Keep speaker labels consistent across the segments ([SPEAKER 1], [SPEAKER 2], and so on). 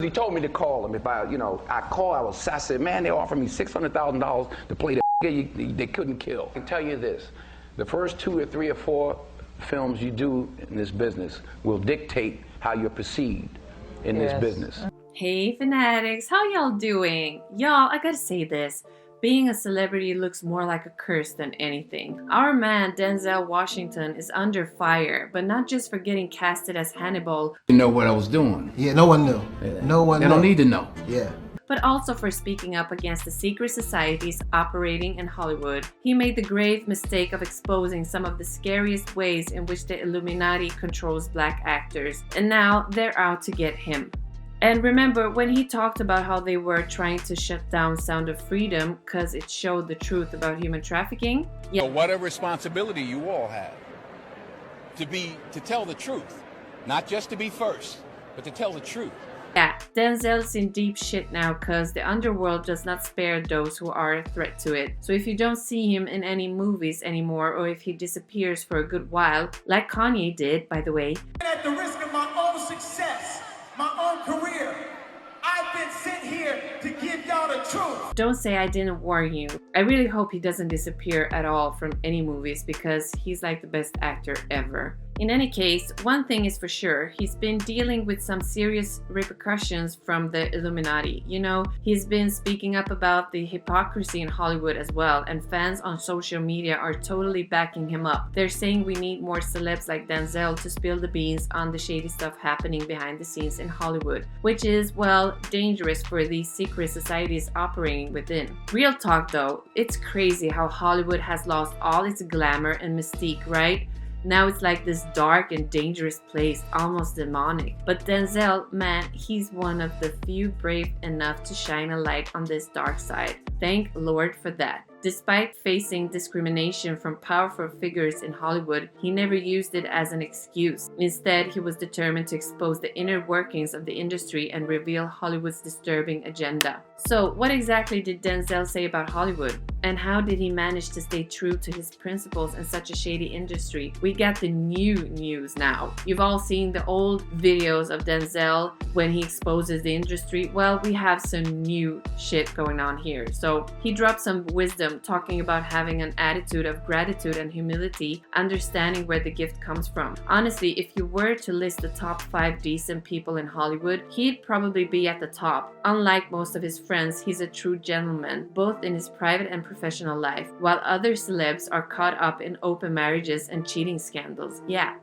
[SPEAKER 1] He told me to call him if I I said, man, they offered me $600,000 to play the they couldn't kill. I can tell you this, the first 2 or 3 or 4 films you do in this business will dictate how you're perceived in this business.
[SPEAKER 2] Hey fanatics, how y'all doing? Y'all, I gotta say this. Being a celebrity looks more like a curse than anything. Our man Denzel Washington is under fire, but not just for getting casted as Hannibal.
[SPEAKER 1] You know what I was doing.
[SPEAKER 3] Yeah, no one knew. No one knew.
[SPEAKER 1] They don't need to know.
[SPEAKER 3] Yeah.
[SPEAKER 2] But also for speaking up against the secret societies operating in Hollywood. He made the grave mistake of exposing some of the scariest ways in which the Illuminati controls black actors, and now they're out to get him. And remember when he talked about how they were trying to shut down Sound of Freedom because it showed the truth about human trafficking?
[SPEAKER 4] Yeah. What a responsibility you all have to tell the truth, not just to be first, but to tell the truth.
[SPEAKER 2] Yeah, Denzel's in deep shit now because the underworld does not spare those who are a threat to it. So if you don't see him in any movies anymore, or if he disappears for a good while, like Kanye did, by the way.
[SPEAKER 5] At the risk of my own success, my own career, I've been sent here to give y'all the truth.
[SPEAKER 2] Don't say I didn't warn you. I really hope he doesn't disappear at all from any movies because he's like the best actor ever. In any case, one thing is for sure, he's been dealing with some serious repercussions from the Illuminati. You know, he's been speaking up about the hypocrisy in Hollywood as well, and fans on social media are totally backing him up. They're saying we need more celebs like Denzel to spill the beans on the shady stuff happening behind the scenes in Hollywood, which is, well, dangerous for these secret societies operating within. Real talk though, it's crazy how Hollywood has lost all its glamour and mystique, right? Now it's like this dark and dangerous place, almost demonic. But Denzel, man, he's one of the few brave enough to shine a light on this dark side. Thank Lord for that. Despite facing discrimination from powerful figures in Hollywood, he never used it as an excuse. Instead, he was determined to expose the inner workings of the industry and reveal Hollywood's disturbing agenda. So, what exactly did Denzel say about Hollywood? And how did he manage to stay true to his principles in such a shady industry? We got the new news now. You've all seen the old videos of Denzel when he exposes the industry. Well, we have some new shit going on here. So, he dropped some wisdom talking about having an attitude of gratitude and humility, understanding where the gift comes from. Honestly, if you were to list the top 5 decent people in Hollywood, he'd probably be at the top. Unlike most of his friends, he's a true gentleman, both in his private and professional life, while other celebs are caught up in open marriages and cheating scandals. Yeah.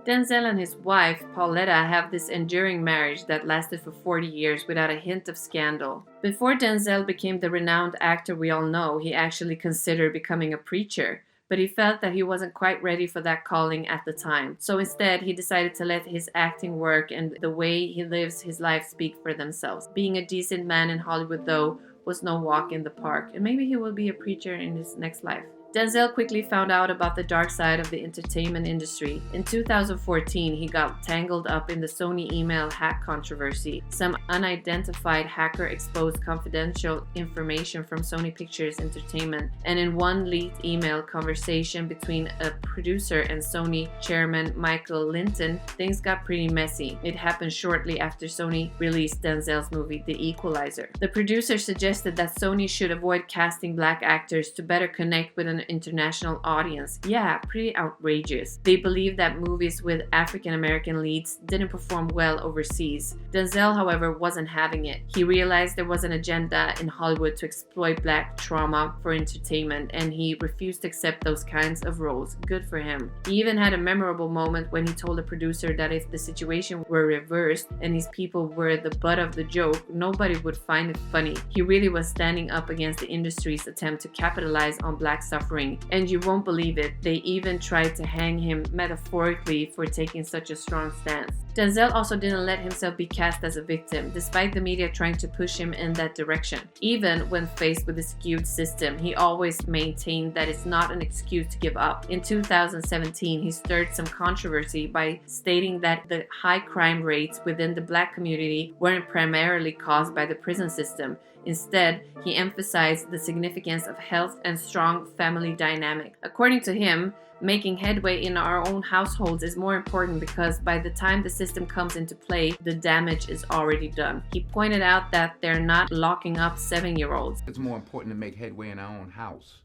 [SPEAKER 2] Denzel and his wife, Pauletta, have this enduring marriage that lasted for 40 years without a hint of scandal. Before Denzel became the renowned actor we all know, he actually considered becoming a preacher, but he felt that he wasn't quite ready for that calling at the time. So instead, he decided to let his acting work and the way he lives his life speak for themselves. Being a decent man in Hollywood, though, was no walk in the park, and maybe he will be a preacher in his next life. Denzel quickly found out about the dark side of the entertainment industry. In 2014, he got tangled up in the Sony email hack controversy. Some unidentified hacker exposed confidential information from Sony Pictures Entertainment, and in one leaked email conversation between a producer and Sony chairman Michael Linton, things got pretty messy. It happened shortly after Sony released Denzel's movie The Equalizer. The producer suggested that Sony should avoid casting black actors to better connect with an international audience. Yeah, pretty outrageous. They believed that movies with African American leads didn't perform well overseas. Denzel, however, wasn't having it. He realized there was an agenda in Hollywood to exploit black trauma for entertainment, and he refused to accept those kinds of roles. Good for him. He even had a memorable moment when he told the producer that if the situation were reversed and his people were the butt of the joke, nobody would find it funny. He really was standing up against the industry's attempt to capitalize on black suffering. And you won't believe it, they even tried to hang him metaphorically for taking such a strong stance. Denzel also didn't let himself be cast as a victim, despite the media trying to push him in that direction. Even when faced with a skewed system, he always maintained that it's not an excuse to give up. In 2017, he stirred some controversy by stating that the high crime rates within the black community weren't primarily caused by the prison system. Instead, he emphasized the significance of health and strong family dynamic. According to him, Making headway in our own households is more important because by the time the system comes into play, the damage is already done. He pointed out that they're not locking up 7-year-olds.
[SPEAKER 1] It's more important to make headway in our own house.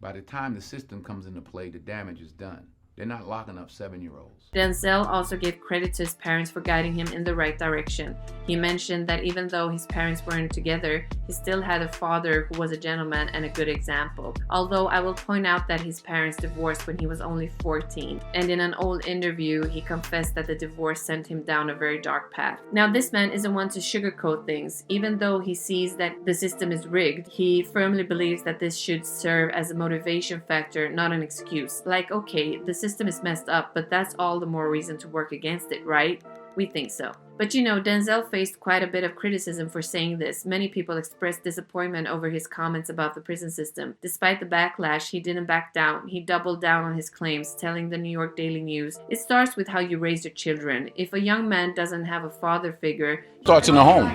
[SPEAKER 1] By the time the system comes into play, the damage is done. They're not locking up 7-year-olds.
[SPEAKER 2] Denzel also gave credit to his parents for guiding him in the right direction. He mentioned that even though his parents weren't together, he still had a father who was a gentleman and a good example. Although I will point out that his parents divorced when he was only 14. And in an old interview, he confessed that the divorce sent him down a very dark path. Now, this man isn't one to sugarcoat things. Even though he sees that the system is rigged, he firmly believes that this should serve as a motivation factor, not an excuse. Like, okay, the system is messed up, but that's all the more reason to work against it, right? We think so. But you know, Denzel faced quite a bit of criticism for saying this. Many people expressed disappointment over his comments about the prison system. Despite the backlash, he didn't back down. He doubled down on his claims, telling the New York Daily News, "It starts with how you raise your children. If a young man doesn't have a father figure..."
[SPEAKER 4] Starts in the home.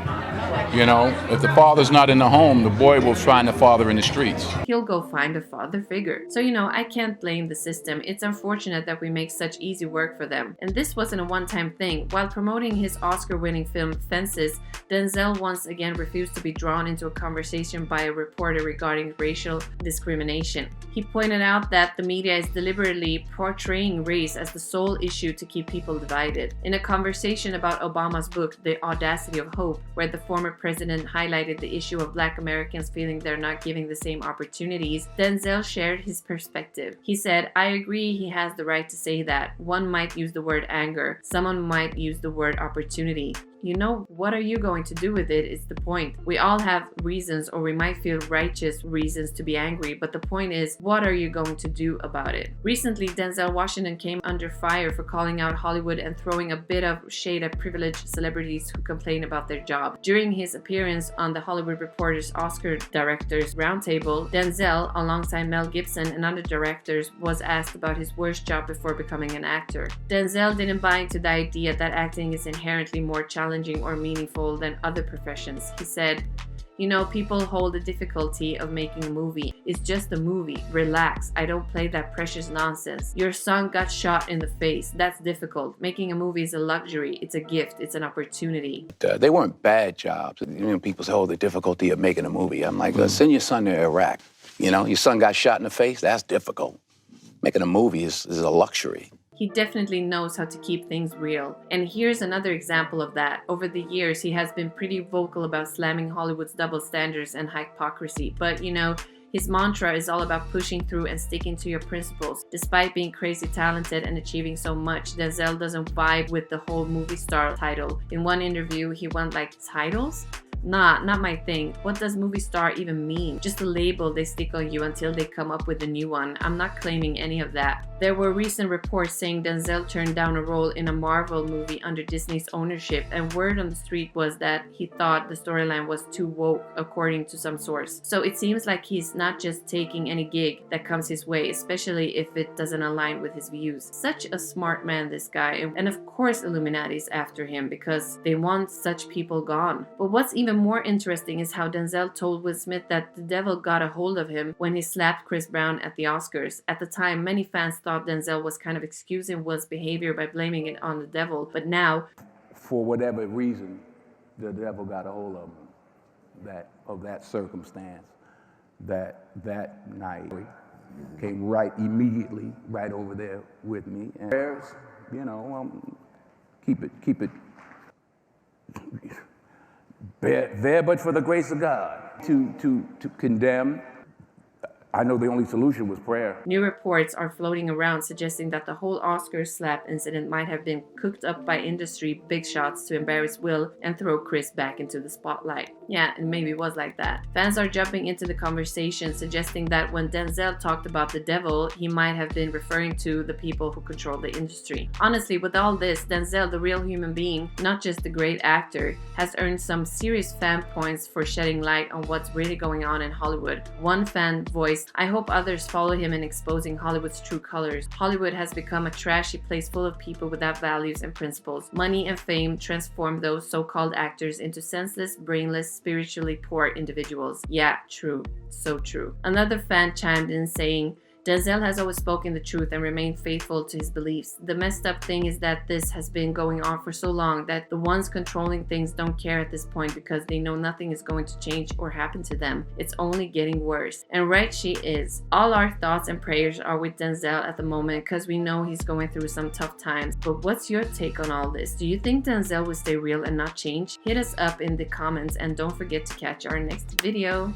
[SPEAKER 4] You know, if the father's not in the home, the boy will find the father in the streets.
[SPEAKER 2] He'll go find a father figure. So, you know, I can't blame the system. It's unfortunate that we make such easy work for them. And this wasn't a one-time thing. While promoting his Oscar-winning film Fences, Denzel once again refused to be drawn into a conversation by a reporter regarding racial discrimination. He pointed out that the media is deliberately portraying race as the sole issue to keep people divided. In a conversation about Obama's book, The Audacity of Hope, where the former president highlighted the issue of Black Americans feeling they're not given the same opportunities, Denzel shared his perspective. He said, "I agree he has the right to say that. One might use the word anger. Someone might use the word opportunity. You know, what are you going to do with it is the point. We all have reasons, or we might feel righteous reasons to be angry, but the point is, what are you going to do about it?" Recently, Denzel Washington came under fire for calling out Hollywood and throwing a bit of shade at privileged celebrities who complain about their job. During his appearance on the Hollywood Reporter's Oscar Directors Roundtable, Denzel, alongside Mel Gibson and other directors, was asked about his worst job before becoming an actor. Denzel didn't buy into the idea that acting is inherently more challenging or meaningful than other professions. He said, "You know, people hold the difficulty of making a movie. It's just a movie. Relax. I don't play that precious nonsense. Your son got shot in the face. That's difficult. Making a movie is a luxury. It's a gift. It's an opportunity."
[SPEAKER 1] They weren't bad jobs. You know, people say, "Oh, the difficulty of making a movie." I'm like, send your son to Iraq. You know, your son got shot in the face. That's difficult. Making a movie is a luxury.
[SPEAKER 2] He definitely knows how to keep things real. And here's another example of that. Over the years, he has been pretty vocal about slamming Hollywood's double standards and hypocrisy. But, you know, his mantra is all about pushing through and sticking to your principles. Despite being crazy talented and achieving so much, Denzel doesn't vibe with the whole movie star title. In one interview, he went like, "Titles? Nah, not my thing. What does movie star even mean? Just a label they stick on you until they come up with a new one. I'm not claiming any of that." There were recent reports saying Denzel turned down a role in a Marvel movie under Disney's ownership, and word on the street was that he thought the storyline was too woke, according to some source. So it seems like he's not just taking any gig that comes his way, especially if it doesn't align with his views. Such a smart man, this guy. And of course Illuminati's after him because they want such people gone. But what's even more interesting is how Denzel told Will Smith that the devil got a hold of him when he slapped Chris Brown at the Oscars. At the time, many fans thought Denzel was kind of excusing Will's behavior by blaming it on the devil, but now,
[SPEAKER 1] For whatever reason, the devil got a hold of him, that circumstance, that night. Came right immediately, right over there with me. And prayers, you know, keep it there, but for the grace of God. To condemn, I know the only solution was prayer.
[SPEAKER 2] New reports are floating around suggesting that the whole Oscar slap incident might have been cooked up by industry big shots to embarrass Will and throw Chris back into the spotlight. Yeah, it maybe was like that. Fans are jumping into the conversation, suggesting that when Denzel talked about the devil, he might have been referring to the people who control the industry. Honestly, with all this, Denzel, the real human being, not just the great actor, has earned some serious fan points for shedding light on what's really going on in Hollywood. One fan voiced, "I hope others follow him in exposing Hollywood's true colors. Hollywood has become a trashy place full of people without values and principles. Money and fame transform those so-called actors into senseless, brainless, spiritually poor individuals." Yeah, true. So true. Another fan chimed in saying, Denzel has always spoken the truth and remained faithful to his beliefs. The messed up thing is that this has been going on for so long that the ones controlling things don't care at this point because they know nothing is going to change or happen to them. It's only getting worse. And right she is. All our thoughts and prayers are with Denzel at the moment because we know he's going through some tough times. But what's your take on all this? Do you think Denzel will stay real and not change? Hit us up in the comments and don't forget to catch our next video.